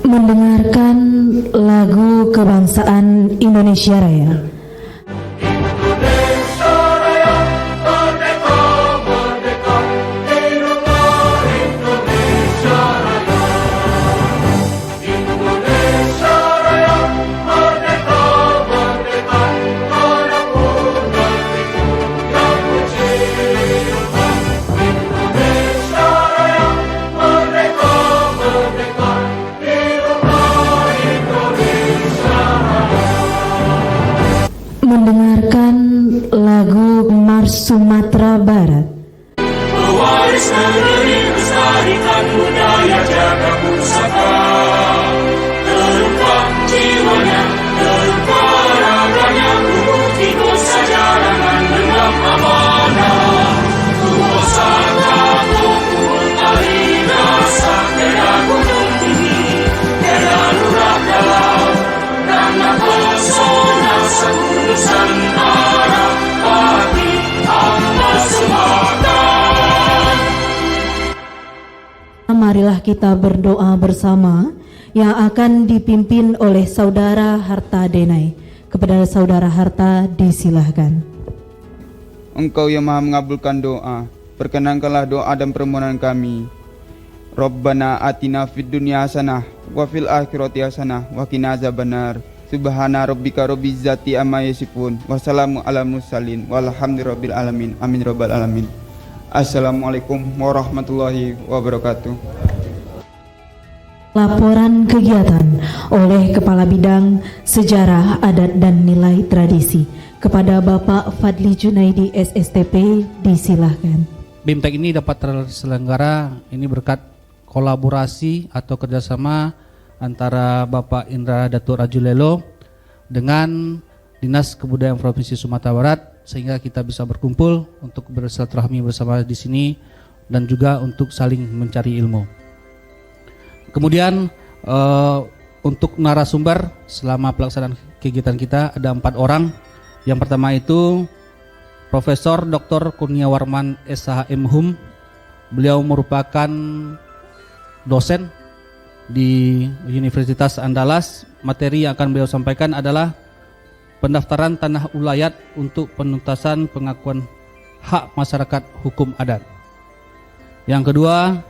Mendengarkan lagu kebangsaan Indonesia Raya. Mendengarkan lagu Mars Sumatera Barat. Pewaris negeri lestarikan budaya jaga pusaka, terungkap jiwanya, terungkap raganya, bukti dosa jalangan genap amanah. Kuasa takut mencari rasa tiada gunung tinggi, tiada lurah dalam, karena pesona satu Nusantara, hati hamba semangat. Marilah kita berdoa bersama yang akan dipimpin oleh Saudara Harta Denai. Kepada Saudara Harta disilahkan. Engkau yang maha mengabulkan doa, perkenankanlah doa dan permohonan kami. Rabbana atina fid dunya hasanah wa fil akhirati hasanah wa qina azabannar. Subhana rabbika rabbil izzati amma yasifun wa salamun alal mursalin walhamdulillahirabbil alamin. Amin rabbal alamin. Assalamualaikum warahmatullahi wabarakatuh. Laporan kegiatan oleh Kepala Bidang Sejarah, Adat dan Nilai Tradisi kepada Bapak Fadli Junaidi SSTP disilahkan. BIMTEK ini dapat terselenggara ini berkat kolaborasi atau kerjasama antara Bapak Indra Datuk Rajulelo dengan Dinas Kebudayaan Provinsi Sumatera Barat, sehingga kita bisa berkumpul untuk bersilaturahmi bersama di sini dan juga untuk saling mencari ilmu. Kemudian untuk narasumber selama pelaksanaan kegiatan kita ada 4 orang. Yang pertama itu Profesor Dr. Kurniawarman SHM. Beliau merupakan dosen di Universitas Andalas. Materi yang akan beliau sampaikan adalah pendaftaran tanah ulayat untuk penuntasan pengakuan hak masyarakat hukum adat. Yang kedua,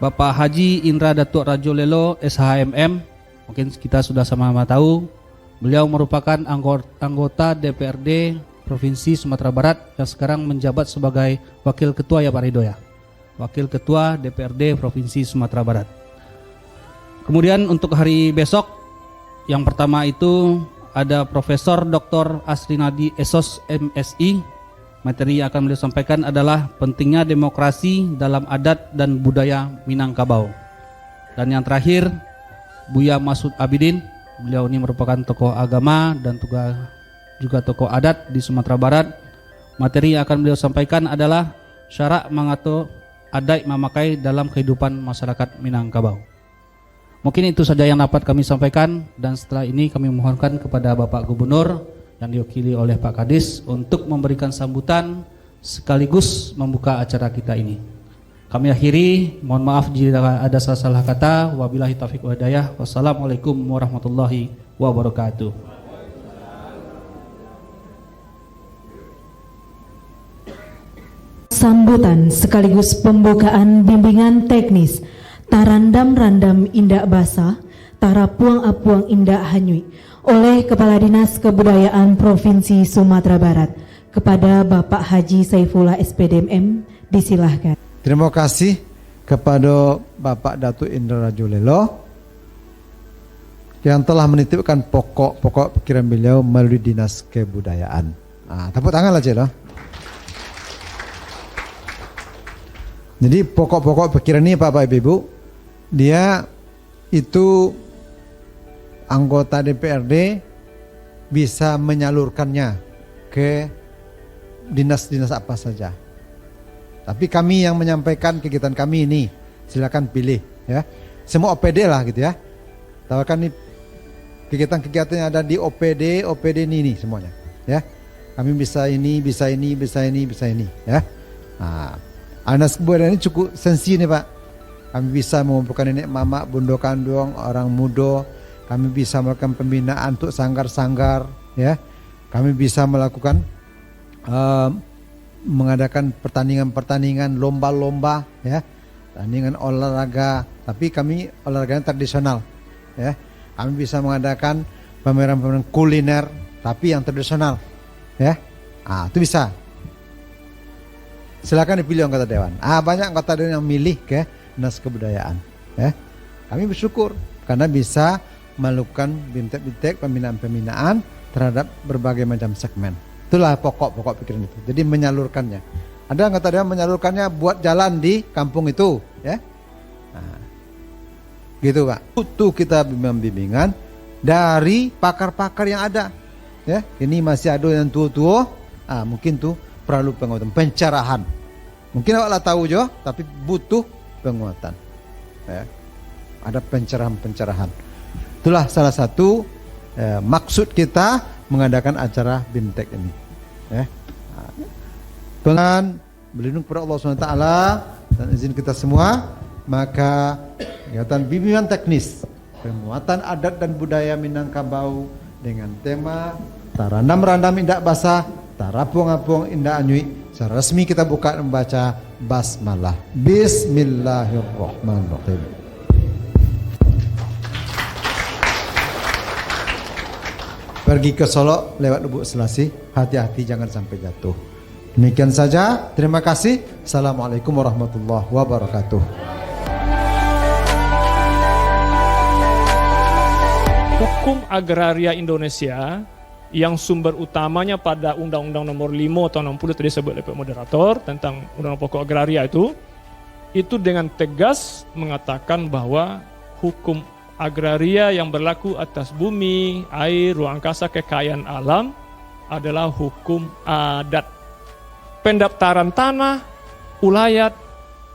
Bapak Haji Indra Datuk Rajolelo SHMM. Mungkin kita sudah sama-sama tahu, beliau merupakan anggota DPRD Provinsi Sumatera Barat yang sekarang menjabat sebagai Wakil Ketua, ya Pak Ridho ya, Wakil Ketua DPRD Provinsi Sumatera Barat. Kemudian untuk hari besok Yang pertama itu ada Profesor Dr. Asrinadi Esos MSI. Materi yang akan beliau sampaikan adalah pentingnya demokrasi dalam adat dan budaya Minangkabau. Dan yang terakhir Buya Masud Abidin. Beliau ini merupakan tokoh agama dan juga tokoh adat di Sumatera Barat. Materi yang akan beliau sampaikan adalah syarak mengatur adat memakai dalam kehidupan masyarakat Minangkabau. Mungkin itu saja yang dapat kami sampaikan, dan setelah ini kami mohonkan kepada Bapak Gubernur yang diwakili oleh Pak Kadis untuk memberikan sambutan sekaligus membuka acara kita ini. Kami akhiri, mohon maaf jika ada salah-salah kata. Wabillahi taufiq wal hidayah. Wassalamualaikum warahmatullahi wabarakatuh. Sambutan sekaligus pembukaan bimbingan teknis Tarandam-randam indak basah, tarapuang apuang indak hanyui oleh Kepala Dinas Kebudayaan Provinsi Sumatera Barat kepada Bapak Haji Saifullah SPDMM, disilahkan. Terima kasih kepada Bapak Datuk Indra Rajulelo yang telah menitipkan pokok-pokok pikiran beliau melalui Dinas Kebudayaan. Tepuk tangan lah cik loh. Jadi pokok-pokok pikiran ini Bapak Ibu, dia itu anggota DPRD bisa menyalurkannya ke dinas-dinas apa saja. Tapi kami yang menyampaikan kegiatan kami ini, silakan pilih ya. Semua OPD lah gitu ya. Tawarkan nih kegiatan-kegiatan yang ada di OPD ini semuanya ya. Kami bisa ini, bisa ini, bisa ini, bisa ini ya. Dinas Kebudayaan ini cukup sensi nih Pak. Kami bisa mengumpulkan nenek mama, bundo kandung, orang muda. Kami bisa melakukan pembinaan untuk sanggar-sanggar, ya. Kami bisa melakukan mengadakan pertandingan-pertandingan, lomba-lomba, ya, pertandingan olahraga. Tapi kami olahraganya tradisional, ya. Kami bisa mengadakan pameran-pameran kuliner, tapi yang tradisional, ya. Itu bisa. Silakan dipilih anggota dewan. Banyak anggota dewan yang milih ke Dinas Kebudayaan. Ya. Kami bersyukur karena bisa melakukan bintek-bintek pembinaan-pembinaan terhadap berbagai macam segmen. Itulah pokok-pokok pikiran itu. Jadi menyalurkannya. Ada anggota dewan menyalurkannya buat jalan di kampung itu. Ya. Gitu Pak. Butuh kita bimbingan dari pakar-pakar yang ada. Ya. Ini masih ada yang tua-tua. Mungkin tuh perlu penguatan, pencerahan. Mungkin awak tahu jo, tapi butuh penguatan. Ya. Ada pencerahan-pencerahan. Itulah salah satu maksud kita mengadakan acara BIMTEK ini. Ya. Dengan berlindung kepada Allah SWT dan izin kita semua, maka kegiatan bimbingan teknis penguatan adat dan budaya Minangkabau dengan tema Tarandam-randam indak basah, Tarapuang-apuang indak anyui. Secara resmi kita buka membaca basmalah. Bismillahirrahmanirrahim. Pergi ke Solo lewat Lubuk Selasi, hati-hati jangan sampai jatuh. Demikian saja, terima kasih. Assalamualaikum warahmatullahi wabarakatuh. Hukum agraria Indonesia yang sumber utamanya pada Undang-Undang Nomor 5 tahun 60 tadi disebut oleh Pak Moderator tentang Undang-Undang Pokok Agraria itu dengan tegas mengatakan bahwa hukum agraria yang berlaku atas bumi, air, ruang angkasa, kekayaan alam adalah hukum adat. Pendaftaran tanah, ulayat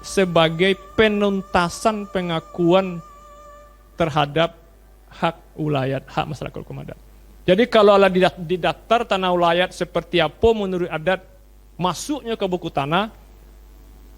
sebagai penuntasan pengakuan terhadap hak ulayat, hak masyarakat hukum adat. Jadi kalau ada di daftar tanah ulayat seperti apa menurut adat masuknya ke buku tanah,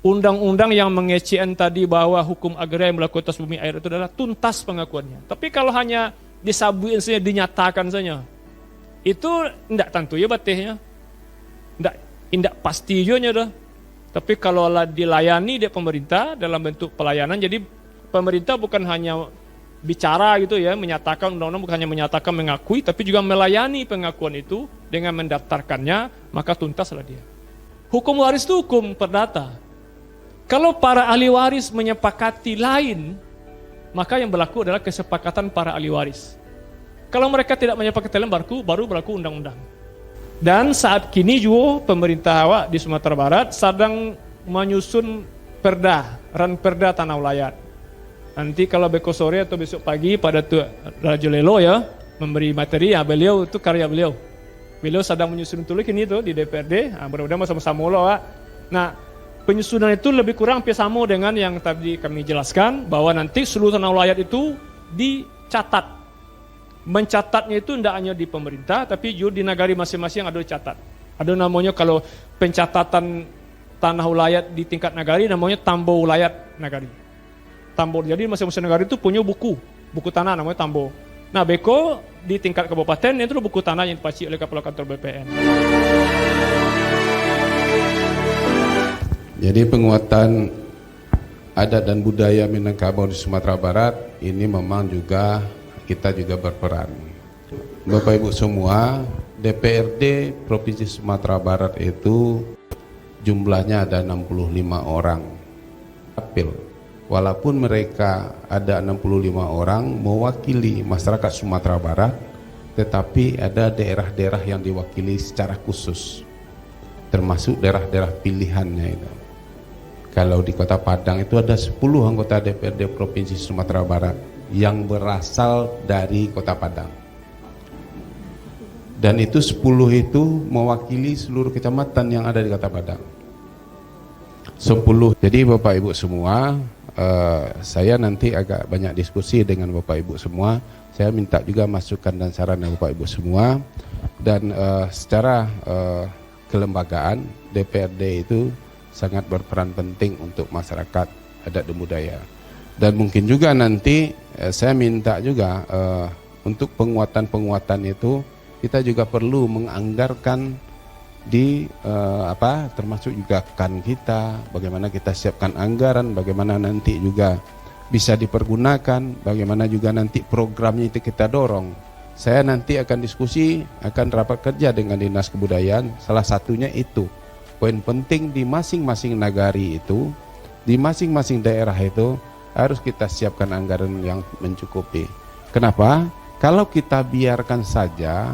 undang-undang yang mengecen tadi bahwa hukum agraria yang berlaku atas bumi air itu adalah tuntas pengakuannya. Tapi kalau hanya disabuin saja, dinyatakan saja, itu tidak tentu ya batihnya, tidak pasti juga dah. Tapi kalau dilayani dia pemerintah dalam bentuk pelayanan, jadi pemerintah bukan hanya bicara gitu ya, menyatakan undang-undang bukan hanya menyatakan mengakui, tapi juga melayani pengakuan itu dengan mendaftarkannya, maka tuntaslah dia. Hukum waris itu hukum perdata. Kalau para ahli waris menyepakati lain, maka yang berlaku adalah kesepakatan para ahli waris. Kalau mereka tidak menyepakati baru berlaku undang-undang. Dan saat kini juga pemerintah awak di Sumatera Barat sedang menyusun ranperda tanah ulayat. Nanti kalau besok sore atau besok pagi pada Raja Lelo ya memberi materi, ya beliau itu karya beliau. Beliau sedang menyusun tulis ini tuh di DPRD, mudah-mudahan sama-sama lo. Nah, penyusunan itu lebih kurang hampir sama dengan yang tadi kami jelaskan, bahwa nanti seluruh tanah ulayat itu dicatat. Mencatatnya itu tidak hanya di pemerintah, tapi juga di negari masing-masing ada dicatat. Ada namanya kalau pencatatan tanah ulayat di tingkat negari namanya tambo ulayat negari. Tambo, jadi masing-masing negari itu punya buku tanah namanya tambo. Nah, beko di tingkat kabupaten itu buku tanah yang dipacik oleh kepala kantor BPN. Jadi penguatan adat dan budaya Minangkabau di Sumatera Barat ini memang juga kita juga berperan. Bapak Ibu semua, DPRD Provinsi Sumatera Barat itu jumlahnya ada 65 orang. Walaupun mereka ada 65 orang mewakili masyarakat Sumatera Barat, tetapi ada daerah-daerah yang diwakili secara khusus, termasuk daerah-daerah pilihannya itu. Kalau di Kota Padang itu ada 10 anggota DPRD Provinsi Sumatera Barat yang berasal dari Kota Padang. Dan itu 10 itu mewakili seluruh kecamatan yang ada di Kota Padang. 10. Jadi Bapak Ibu semua, saya nanti agak banyak diskusi dengan Bapak Ibu semua. Saya minta juga masukan dan saran dari Bapak Ibu semua. Dan secara kelembagaan DPRD itu sangat berperan penting untuk masyarakat adat dan budaya. Dan mungkin juga nanti saya minta juga untuk penguatan itu kita juga perlu menganggarkan di termasuk juga kan kita, bagaimana kita siapkan anggaran, bagaimana nanti juga bisa dipergunakan, bagaimana juga nanti programnya itu kita dorong. Saya nanti akan diskusi, akan rapat kerja dengan Dinas Kebudayaan, salah satunya itu poin penting di masing-masing nagari itu, di masing-masing daerah itu harus kita siapkan anggaran yang mencukupi. Kenapa? Kalau kita biarkan saja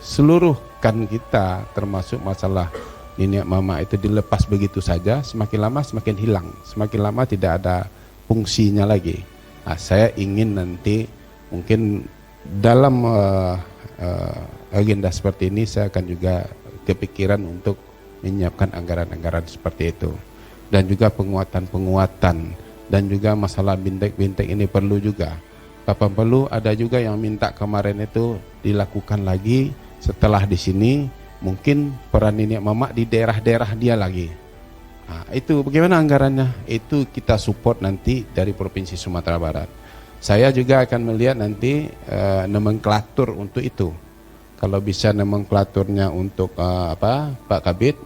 seluruh kan kita, termasuk masalah nenek mama itu dilepas begitu saja, semakin lama semakin hilang, semakin lama tidak ada fungsinya lagi. Nah, saya ingin nanti mungkin dalam agenda seperti ini saya akan juga kepikiran untuk menyiapkan anggaran-anggaran seperti itu. Dan juga penguatan dan juga masalah bintek-bintek ini perlu juga. Kapan perlu ada juga yang minta kemarin itu dilakukan lagi setelah di sini, mungkin peran nenek mama di daerah-daerah dia lagi. Nah, itu bagaimana anggarannya? Itu kita support nanti dari Provinsi Sumatera Barat. Saya juga akan melihat nanti nomenklatur untuk itu. Kalau bisa nomenklaturnya untuk Pak Kabid,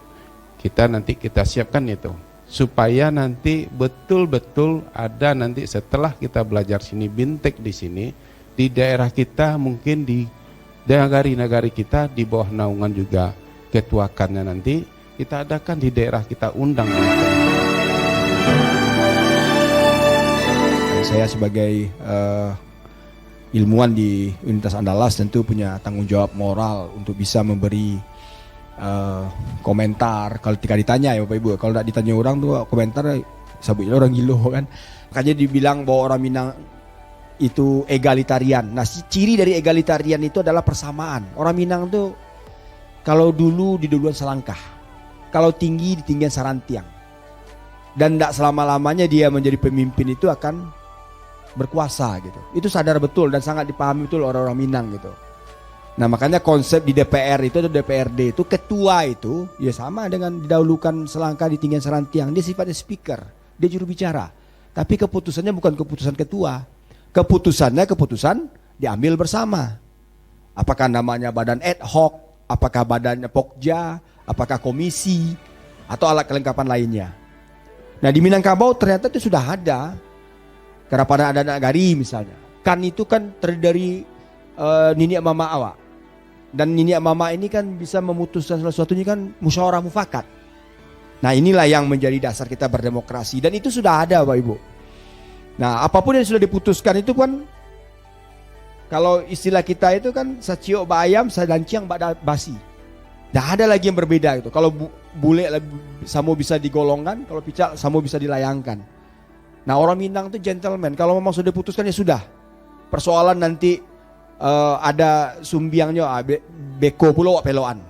kita siapkan itu. Supaya nanti betul-betul ada nanti setelah kita belajar sini bintek di sini, di daerah kita mungkin di negari-negari kita di bawah naungan juga ketuakannya nanti kita adakan di daerah kita undang. Saya sebagai ilmuwan di Universitas Andalas tentu punya tanggung jawab moral untuk bisa memberi komentar. Kalau ketika ditanya ya Bapak Ibu, kalau tidak ditanya orang tuh komentar sabutnya orang gilo kan. Makanya dibilang bahwa orang Minang itu egalitarian. Nah, ciri dari egalitarian itu adalah persamaan. Orang Minang tuh kalau dulu di duluan selangkah, kalau tinggi di tinggian sarantiang. Dan tidak selama-lamanya dia menjadi pemimpin itu akan berkuasa gitu. Itu sadar betul dan sangat dipahami betul orang-orang Minang gitu. Nah, makanya konsep di DPR itu atau DPRD itu ketua itu ya sama dengan didahulukan selangkah di tinggian sarantiang. Dia sifatnya speaker, dia juru bicara. Tapi keputusannya bukan keputusan ketua. Keputusan diambil bersama. Apakah namanya badan ad hoc, apakah badannya pokja, apakah komisi, atau alat kelengkapan lainnya. Nah, di Minangkabau ternyata itu sudah ada. Karena pada ada nagari misalnya. Kan itu kan terdiri dari niniak mama awak. Dan niniak mama ini kan bisa memutuskan sesuatunya kan musyawarah mufakat. Nah, inilah yang menjadi dasar kita berdemokrasi. Dan itu sudah ada Bapak Ibu. Nah, apapun yang sudah diputuskan itu kan Kalau istilah kita itu kan saciok ba ayam, sadanciang ba basi. Tidak ada lagi yang berbeda gitu. Kalau bule samo bisa digolongkan, kalau picak samo bisa dilayangkan. Nah orang Minang itu gentleman. Kalau memang sudah putuskan ya sudah. Persoalan nanti ada sumbiangnya beko pulau peloan.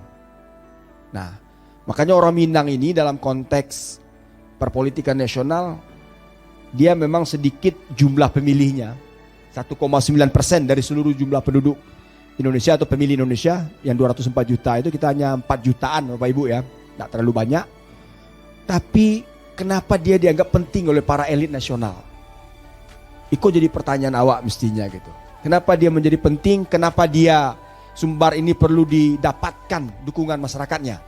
Nah makanya orang Minang ini dalam konteks perpolitikan nasional dia memang sedikit jumlah pemilihnya. 1,9% dari seluruh jumlah penduduk Indonesia atau pemilih Indonesia yang 204 juta itu kita hanya 4 jutaan Bapak Ibu ya, tidak terlalu banyak. Tapi kenapa dia dianggap penting oleh para elit nasional? Itu jadi pertanyaan awak mestinya gitu. Kenapa dia menjadi penting? Kenapa dia Sumbar ini perlu didapatkan dukungan masyarakatnya?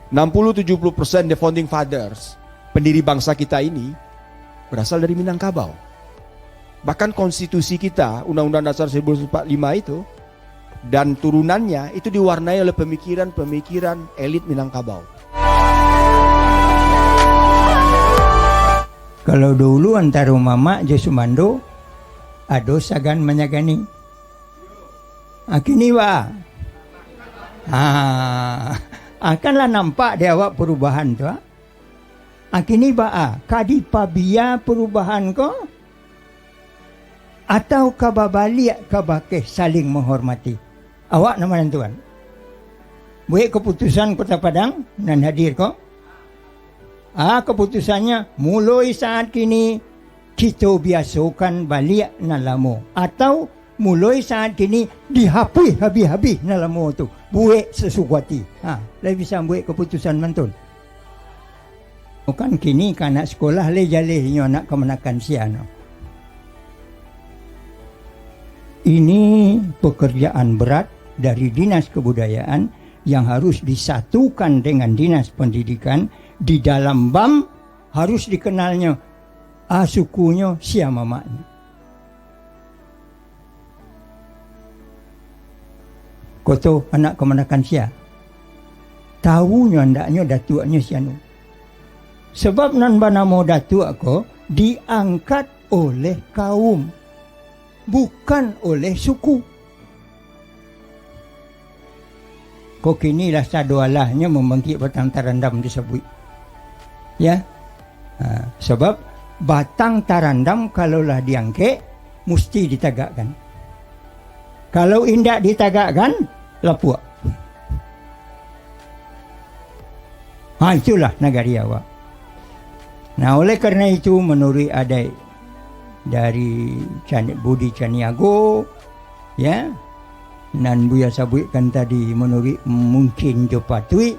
60-70% the founding fathers, pendiri bangsa kita ini berasal dari Minangkabau. Bahkan konstitusi kita, Undang-Undang Dasar 1945 itu dan turunannya itu diwarnai oleh pemikiran-pemikiran elit Minangkabau. Kalau dulu antara mama je Sumando ado sagan menyagani. Kini wa. Akanlah nampak dia awak perubahan tu. Kini ba kadi pabia perubahan ko atau kababalik kabake saling menghormati. Awak nama tuan. Buat keputusan Kota Padang dan hadir ko. Keputusannya mulai saat kini kita biasakan balik nalamo atau mulai saat kini dihapus habis-habis nalamo tu buat sesuatu. Lebih bisa buat keputusan mantun. Bukan kini kanak sekolah le jalehnya nak kemenakan siano. Ini pekerjaan berat dari Dinas Kebudayaan yang harus disatukan dengan Dinas Pendidikan. Di dalam BAM harus dikenalnya sukunya sia mamanya. Koto anak kemenakan sia. Tahunya ndaknya datuaknya sianu. Sebab nan banamo datuak ko diangkat oleh kaum, bukan oleh suku. Kok inilah sadoalahnya membangkit batang tarandam disebut. Ya, sebab batang tarandam kalaulah diangkat mesti ditagakkan. Kalau indak ditagakkan lapuk. Itulah nagari awak. Nah oleh karena itu menurut adai dari Budi Caniago, ya, nan buya sabutkan tadi menurut mungkin jopatui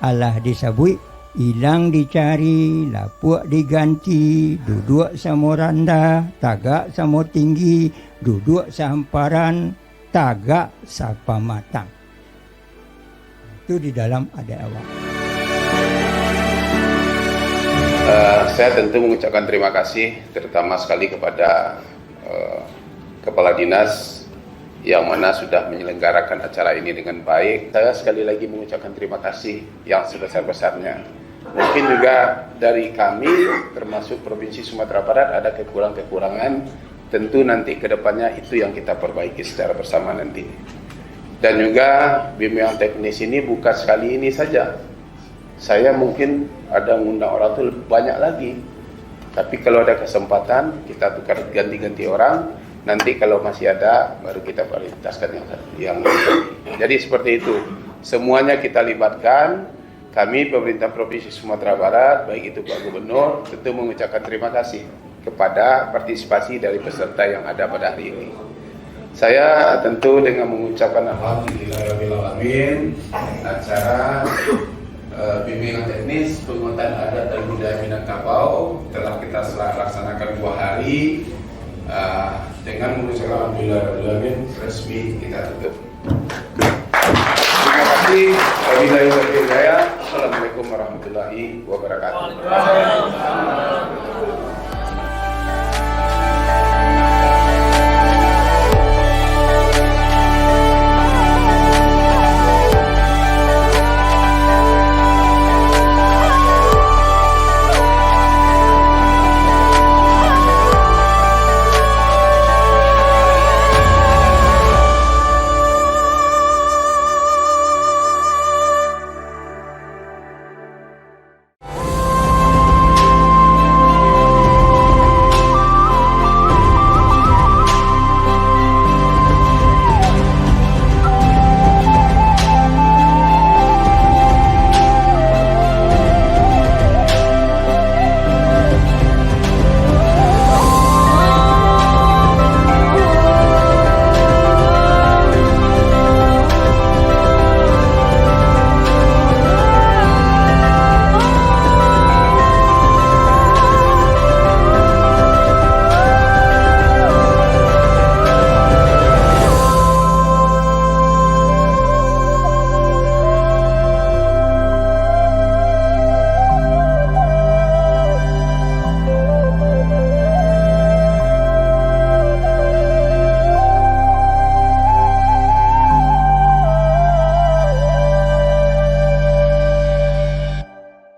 Allah disabut hilang dicari, lapuk diganti, duduk sama randa, tagak sama tinggi, duduk sehamparan, tagak sapa matang. Itu di dalam ada awak. Saya tentu mengucapkan terima kasih terutama sekali kepada Kepala Dinas yang mana sudah menyelenggarakan acara ini dengan baik. Saya sekali lagi mengucapkan terima kasih yang sebesar-besarnya. Mungkin juga dari kami termasuk Provinsi Sumatera Barat ada kekurangan-kekurangan. Tentu nanti ke depannya itu yang kita perbaiki secara bersama nanti. Dan juga bimbingan teknis ini bukan sekali ini saja. Saya mungkin ada mengundang orang itu banyak lagi. Tapi kalau ada kesempatan kita tukar ganti-ganti orang. Nanti kalau masih ada baru kita prioritaskan yang jadi seperti itu. Semuanya kita libatkan. Kami pemerintah Provinsi Sumatera Barat, baik itu Pak Gubernur, tentu mengucapkan terima kasih kepada partisipasi dari peserta yang ada pada hari ini. Saya tentu dengan mengucapkan alhamdulillahirrahmanirrahim acara bimbingan teknis penguatan adat dan budaya Minangkabau telah kita laksanakan 2 hari dengan mengucapkan alhamdulillahirrahmanirrahim resmi kita tutup. Terima kasih. Wabillahi taufiq wal hidayah. Assalamualaikum warahmatullahi wabarakatuh.